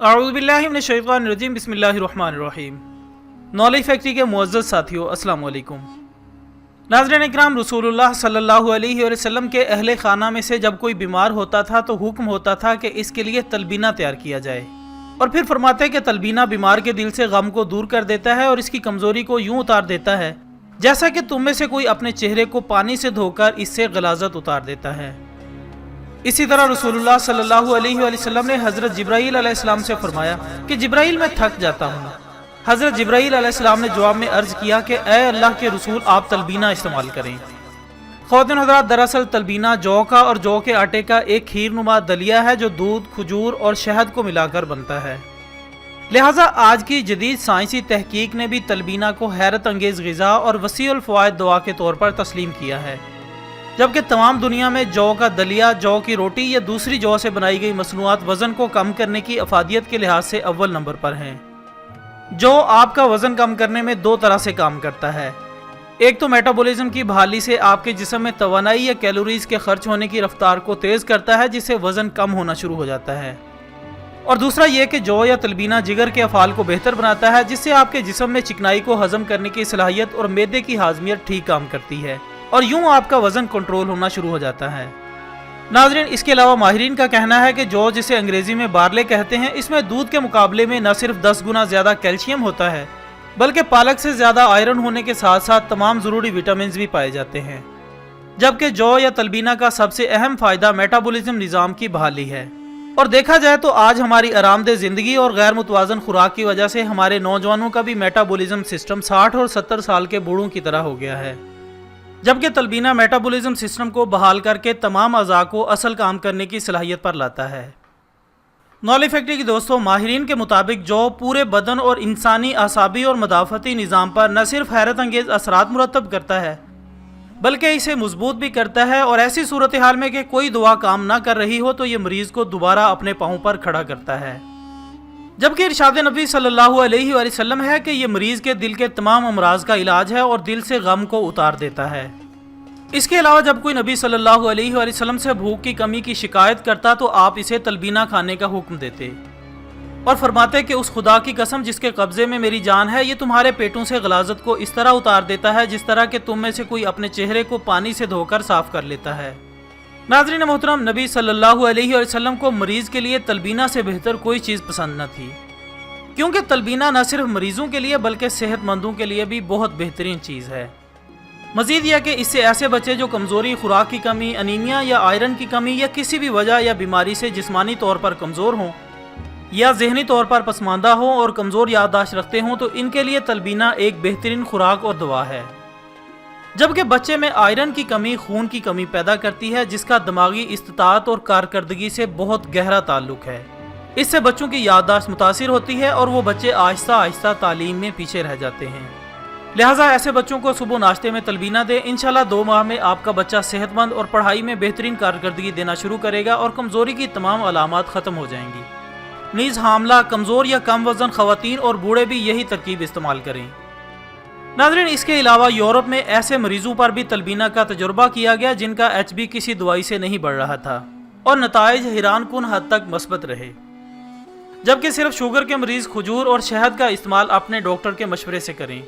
अऊज़ु बिल्लाहि मिनश शैतानिर रजीम बिस्मिल्लाहिर रहमानिर रहीम। Knowledge factory के मुअज़्ज़ज़ साथियों, अस्सलाम वालेकुम। नाज़रीन इकराम, रसूलुल्लाह सल्लल्लाहु अलैहि वसल्लम के अहले खाना में से जब कोई बीमार होता था तो हुक्म होता था कि इसके लिए तलबीना तैयार किया जाए, और फिर फरमाते कि तलबीना बीमार के दिल से गम को दूर कर देता है और इसकी कमज़ोरी को यूँ उतार देता है जैसा कि तुम में से कोई अपने चेहरे को पानी से धोकर इससे गलाज़त उतार देता है। इसी तरह रसूलुल्लाह सल्लल्लाहु अलैहि वसल्लम ने हज़रत जिब्राईल अलैहिस्सलाम से फरमाया कि जिब्राईल मैं थक जाता हूँ। हज़रत जिब्राईल अलैहिस्सलाम ने जवाब में अर्ज़ किया कि ए अल्लाह के रसूल, आप तलबीना इस्तेमाल करें। ख़वातीन हज़रात, दरअसल तलबीना जौ का और जौ के आटे का एक खीरनुमा दलिया है जो दूध, खजूर और शहद को मिलाकर बनता है। लिहाजा आज की जदीद साइंसी तहकीक ने भी तलबीना को हैरत अंगेज़ ग़िज़ा और वसीउल फ़वाइद दवा के तौर पर तस्लीम किया है, जबकि तमाम दुनिया में जौ का दलिया, जौ की रोटी या दूसरी जौ से बनाई गई मसनूआत वज़न को कम करने की अफादियत के लिहाज से अव्वल नंबर पर हैं। जौ आपका वज़न कम करने में दो तरह से काम करता है। एक तो मेटाबॉलिज्म की बहाली से आपके जिस्म में तवानाई या कैलोरीज के खर्च होने की रफ्तार को तेज़ करता है, जिससे वज़न कम होना शुरू हो जाता है। और दूसरा ये कि जौ या तलबीना जिगर के अफ़ाल को बेहतर बनाता है, जिससे आपके जिस्म में चिकनाई को हज़म करने की सलाहियत और मैदे की हाज़मियत ठीक काम करती है, और यूँ आपका वज़न कंट्रोल होना शुरू हो जाता है। नाज़रीन, इसके अलावा माहिरीन का कहना है कि जौ, जिसे अंग्रेज़ी में बार्ले कहते हैं, इसमें दूध के मुकाबले में न सिर्फ 10 गुना ज़्यादा कैल्शियम होता है, बल्कि पालक से ज़्यादा आयरन होने के साथ साथ तमाम ज़रूरी विटामिन भी पाए जाते हैं। जबकि जौ या तलबीना का सबसे अहम फ़ायदा मेटाबॉलिज्म निज़ाम की बहाली है। और देखा जाए तो आज हमारी आरामदेह ज़िंदगी और गैर मुतवाज़न खुराक की वजह से हमारे नौजवानों का भी मेटाबॉलिज्म सिस्टम 60 और 70 साल के बूढ़ों की तरह हो गया है, जबकि तलबीना मेटाबॉलिज्म सिस्टम को बहाल करके तमाम अज़ा को असल काम करने की सलाहियत पर लाता है। नॉलेज फैक्ट्री के दोस्तों, माहिरीन के मुताबिक जौ पूरे बदन और इंसानी आसाबी और मदाफ़ती निज़ाम पर न सिर्फ हैरत अंगेज़ असरात मुरतब करता है, बल्कि इसे मजबूत भी करता है, और ऐसी सूरत हाल में कि कोई दवा काम ना कर रही हो तो ये मरीज़ को दोबारा अपने पाँव पर खड़ा करता है। जबकि इरशाद नबी सल्लल्लाहु अलैहि वसल्लम है कि ये मरीज़ के दिल के तमाम अमराज का इलाज है और दिल से गम को उतार देता है। इसके अलावा जब कोई नबी सल्लल्लाहु अलैहि वसल्लम से भूख की कमी की शिकायत करता तो आप इसे तलबीना खाने का हुक्म देते और फरमाते कि उस खुदा की कसम जिसके कब्ज़े में मेरी जान है, ये तुम्हारे पेटों से गलाजत को इस तरह उतार देता है जिस तरह के तुम में से कोई अपने चेहरे को पानी से धोकर साफ कर लेता है। नाज़रीन मोहतरम, नबी सल्लल्लाहु अलैहि वसल्लम को मरीज़ के लिए तलबीना से बेहतर कोई चीज़ पसंद न थी, क्योंकि तलबीना न सिर्फ मरीज़ों के लिए बल्कि सेहतमंदों के लिए भी बहुत बेहतरीन चीज़ है। मज़ीद यह कि इससे ऐसे बच्चे जो कमज़ोरी, खुराक की कमी, अनीमिया या आयरन की कमी या किसी भी वजह या बीमारी से जिस्मानी तौर पर कमज़ोर हों या जहनी तौर पर पसमानदा हों और कमज़ोर याददाश्त रखते हों, तो इनके लिए तलबीना एक बेहतरीन खुराक और दवा है। जबकि बच्चे में आयरन की कमी खून की कमी पैदा करती है, जिसका दिमागी इस्तिताअत और कारकर्दगी से बहुत गहरा ताल्लुक है। इससे बच्चों की याददाश्त मुतासिर होती है और वो बच्चे आहिस्ता आहिस्ता तालीम में पीछे रह जाते हैं। लिहाजा ऐसे बच्चों को सुबह नाश्ते में तलबीना दें। इंशाल्लाह 2 माह में आपका बच्चा सेहतमंद और पढ़ाई में बेहतरीन कारकर्दगी देना शुरू करेगा और कमज़ोरी की तमाम अलामात ख़त्म हो जाएंगी। नीज़ हामला, कमज़ोर या कम वज़न ख़वातीन और बूढ़े भी यही तरकीब इस्तेमाल करें। नाज़रीन, इसके अलावा यूरोप में ऐसे मरीज़ों पर भी तलबीना का तजुर्बा किया गया जिनका HB किसी दवाई से नहीं बढ़ रहा था और नताइज हैरानकुन हद तक मस्बत रहे। जबकि सिर्फ शुगर के मरीज़ खजूर और शहद का इस्तेमाल अपने डॉक्टर के मशवरे से करें।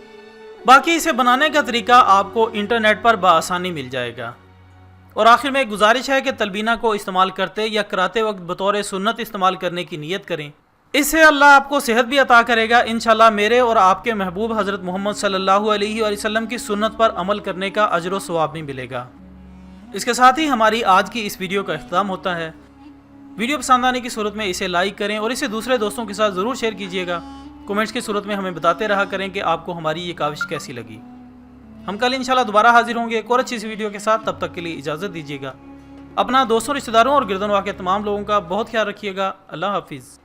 बाकी इसे बनाने का तरीका आपको इंटरनेट पर बआसानी मिल जाएगा। और आखिर में एक गुजारिश है कि तलबीना को इस्तेमाल करते या कराते वक्त बतौर सुन्नत इस्तेमाल करने की नीयत करें। इससे अल्लाह आपको सेहत भी अता करेगा। इंशाल्लाह मेरे और आपके महबूब हज़रत मोहम्मद सल्लल्लाहु अलैहि वसल्लम की सुन्नत पर अमल करने का अजर व सवाब भी मिलेगा। इसके साथ ही हमारी आज की इस वीडियो का इख्तिताम होता है। वीडियो पसंद आने की सूरत में इसे लाइक करें और इसे दूसरे दोस्तों के साथ ज़रूर शेयर कीजिएगा। कमेंट्स की सूरत में हमें बताते रहा करें कि आपको हमारी ये काविश कैसी लगी। हम कल इंशाल्लाह दोबारा हाजिर होंगे एक और अच्छी सी वीडियो के साथ। तब तक के लिए इजाज़त दीजिएगा। अपना दोस्तों, रिश्तेदारों और गिरदनवा के तमाम लोगों का बहुत ख्याल रखिएगा। अल्लाह हाफिज़।